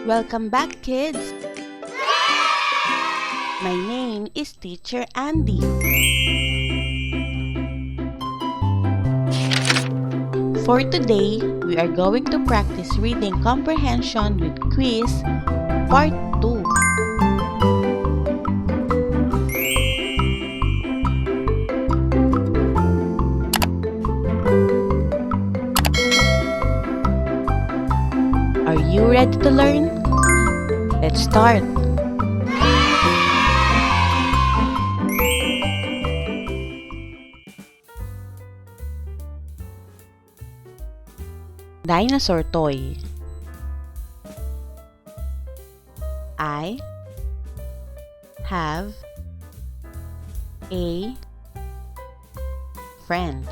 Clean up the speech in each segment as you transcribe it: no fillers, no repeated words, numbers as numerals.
Welcome back, kids! My name is Teacher Andy. For today, we are going to practice reading comprehension with quiz part 2. Are you ready to learn? Let's start! Dinosaur Toy. I have a friend.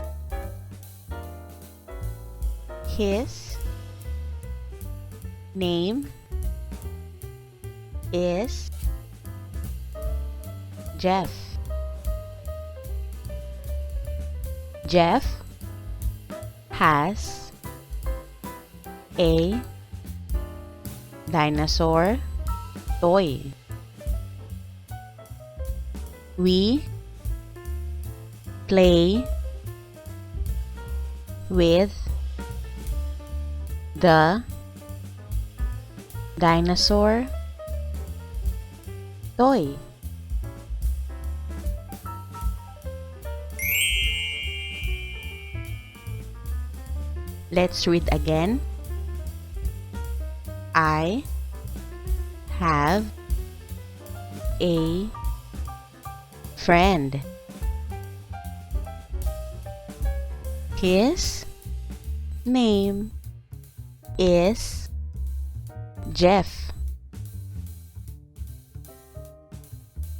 His name is Jeff. Jeff has a dinosaur toy. We play with the dinosaur toy. Let's read again. I have a friend. His name is Jeff.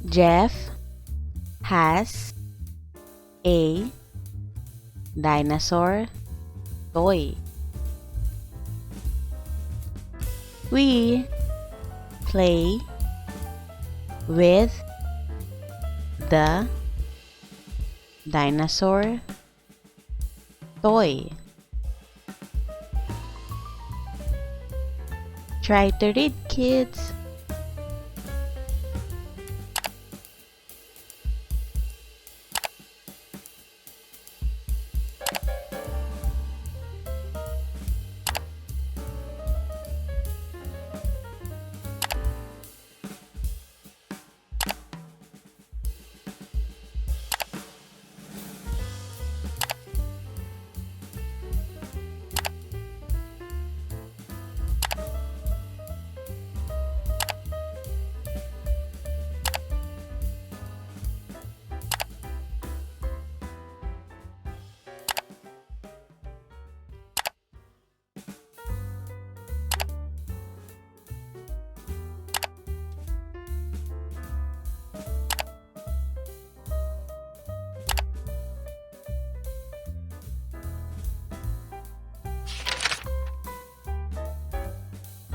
Jeff has a dinosaur toy. We play with the dinosaur toy. Try to read, kids.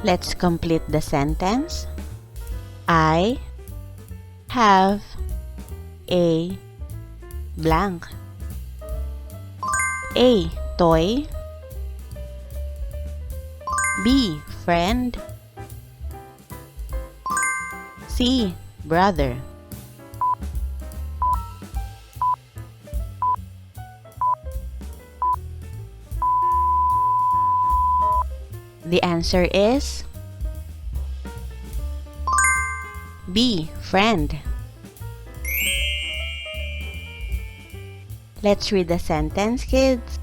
Let's complete the sentence. I have a blank. A. Toy. B. Friend. C. Brother. The answer is B. Friend. Let's read the sentence, kids.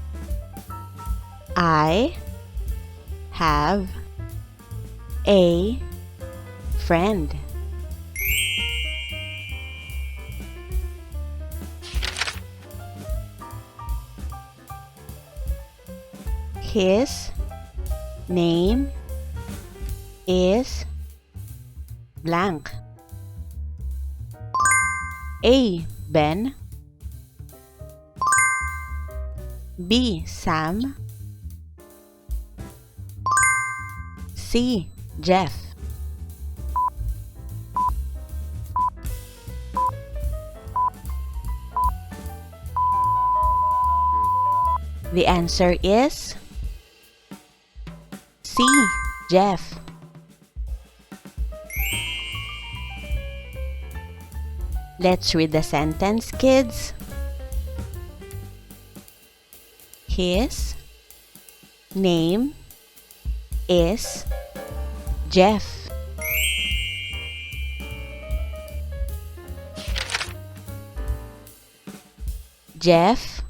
I have a friend. His name is blank. A. Ben. B. Sam. C. Jeff. The answer is C. Jeff. Let's read the sentence, kids. His name is Jeff. Jeff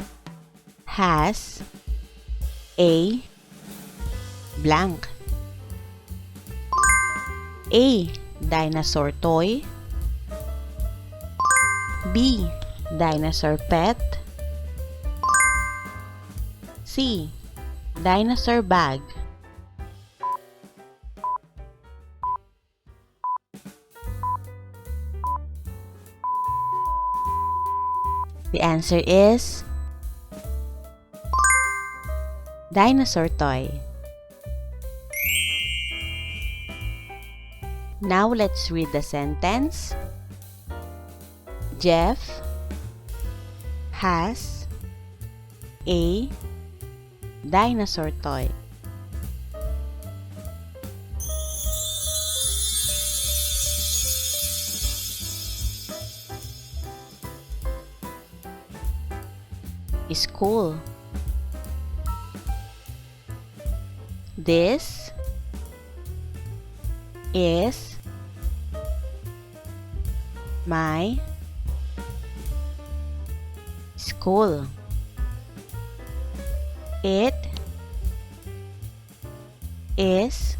has a blank. A. Dinosaur toy. B. Dinosaur pet. C. Dinosaur bag. The answer is dinosaur toy. Now let's read the sentence. Jeff has a dinosaur toy. School. This is my school. It is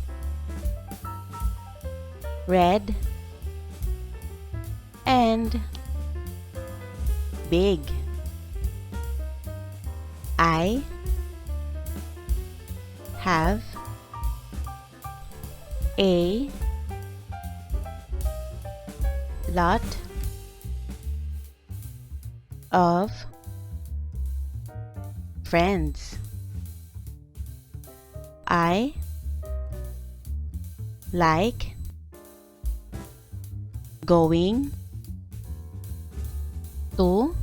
red and big. I have a lot of friends. I like going to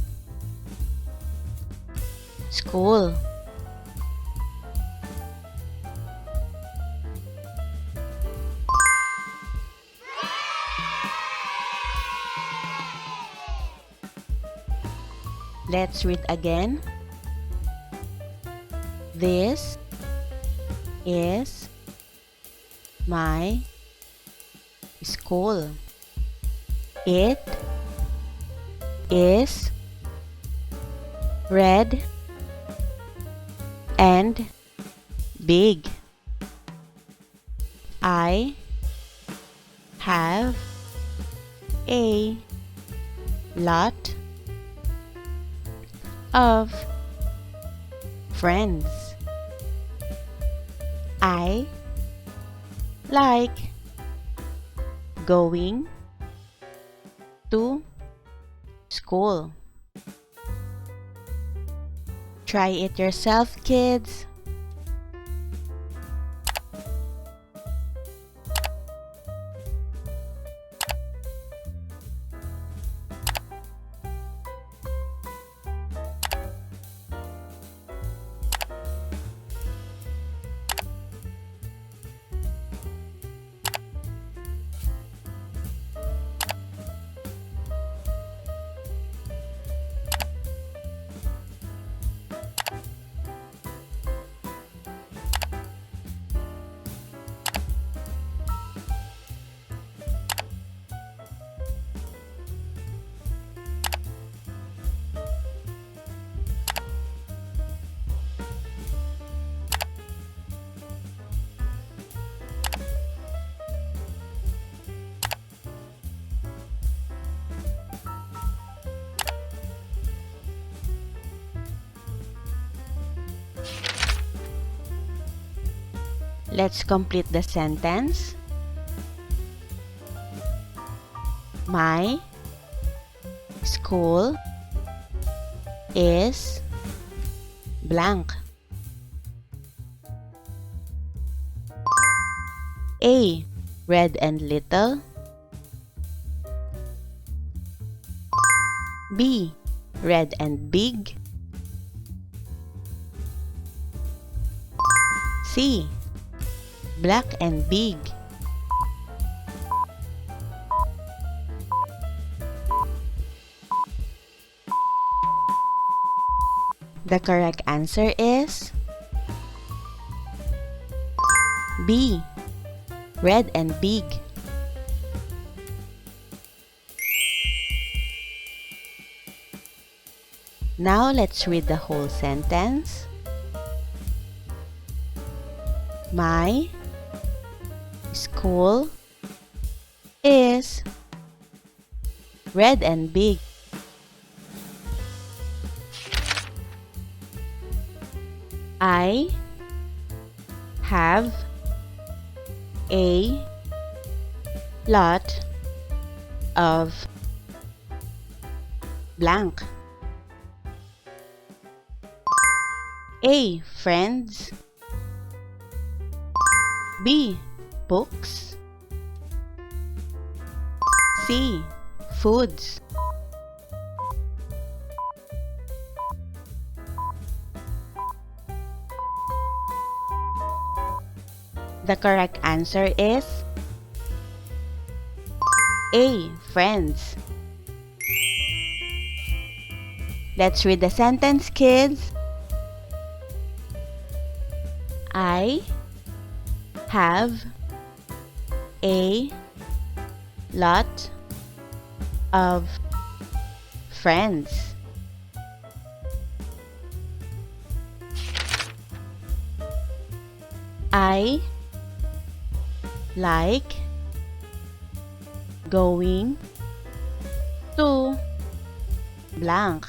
school. Let's read again. This is my school. It is red and big. I have a lot of friends. I like going to school. Try it yourself, kids. Let's complete the sentence. My school is blank. A. Red and little. B. Red and big. C. Black and big. The correct answer is B. Red and big. Now let's read the whole sentence. My school is red and big. I have a lot of blank. A. Friends. B. Books. C. Foods. The correct answer is A. Friends. Let's read the sentence, kids. I have a lot of friends. I like going to blank.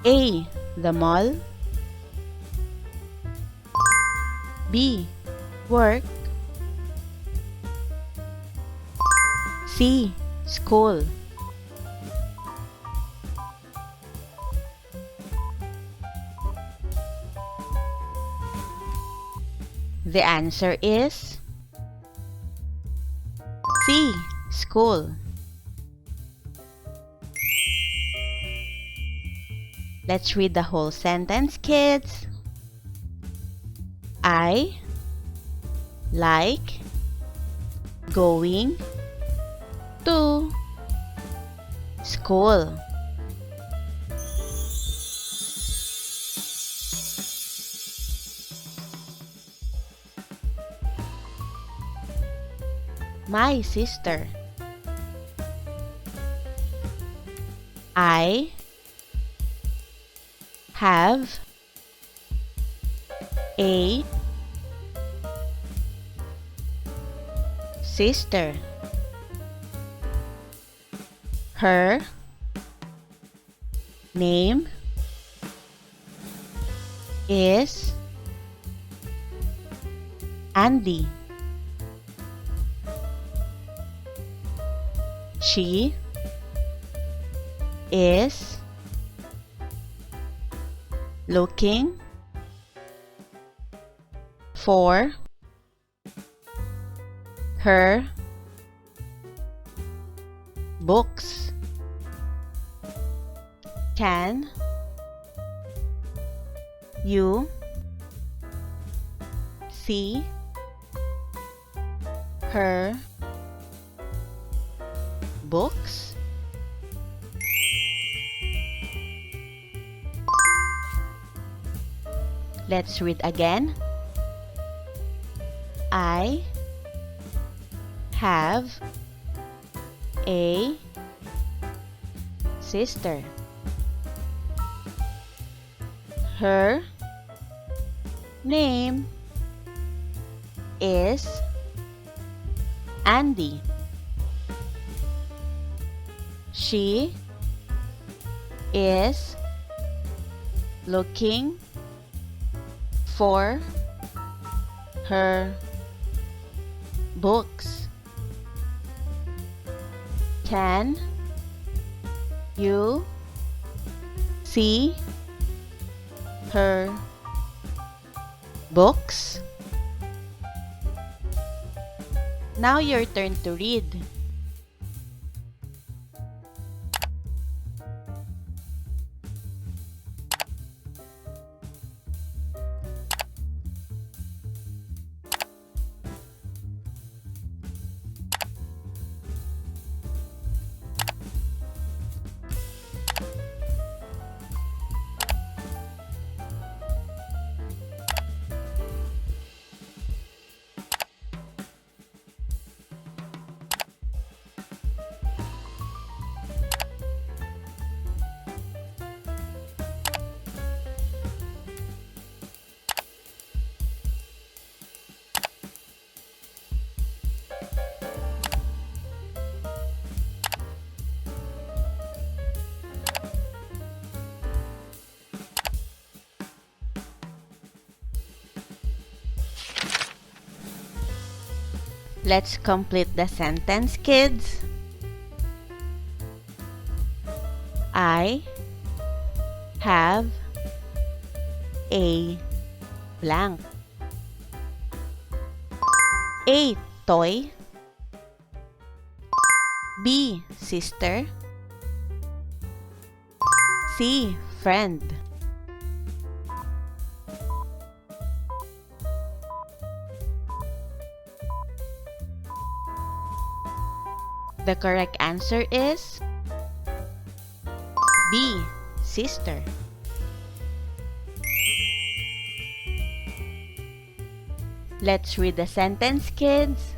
A. The mall. B. Work. C. School. The answer is C. School. Let's read the whole sentence, kids. I like going to school. My sister. I have a sister. Her name is Andy. She is looking for her books. Can you see her books? Let's read again. I have a sister. Her name is Andy. She is looking for her books. Can you see her books? Now your turn to read. Let's complete the sentence, kids. I have a blank. A. Toy. B. Sister. C. Friend. The correct answer is B. Sister. Let's read the sentence, kids.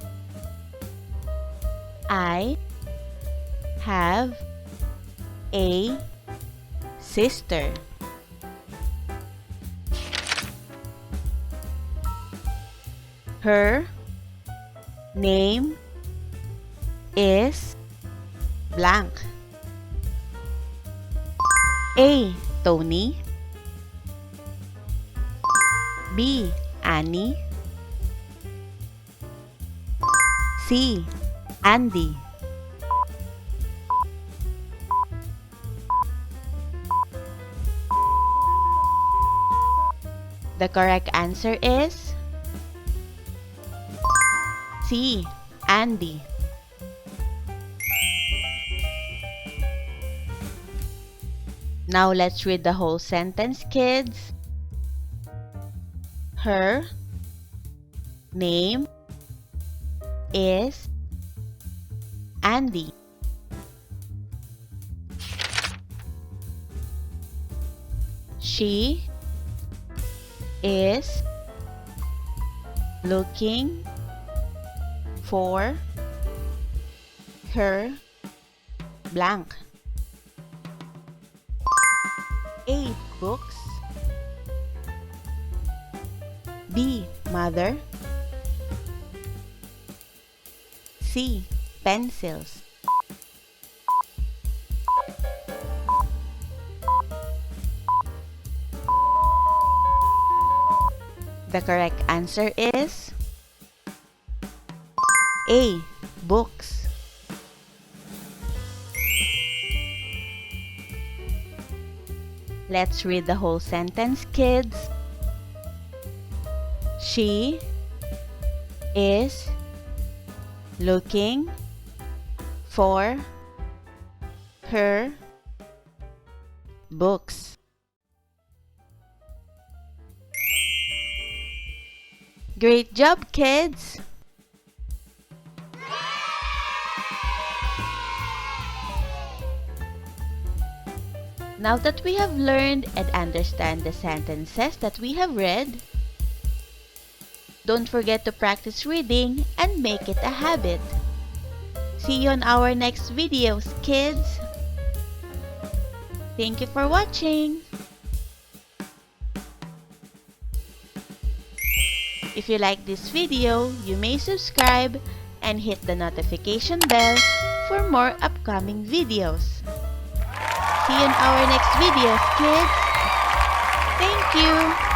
I have a sister. Her name is blank. A. Tony. B. Annie. C. Andy. The correct answer is C. Andy. Now let's read the whole sentence, kids. Her name is Andy. She is looking for her blank. A. Books. B. Mother. C. Pencils. The correct answer is A. Books. Let's read the whole sentence, kids. She is looking for her books. Great job, kids! Now that we have learned and understand the sentences that we have read, don't forget to practice reading and make it a habit. See you on our next videos, kids! Thank you for watching! If you like this video, you may subscribe and hit the notification bell for more upcoming videos. See you in our next videos, kids! Thank you!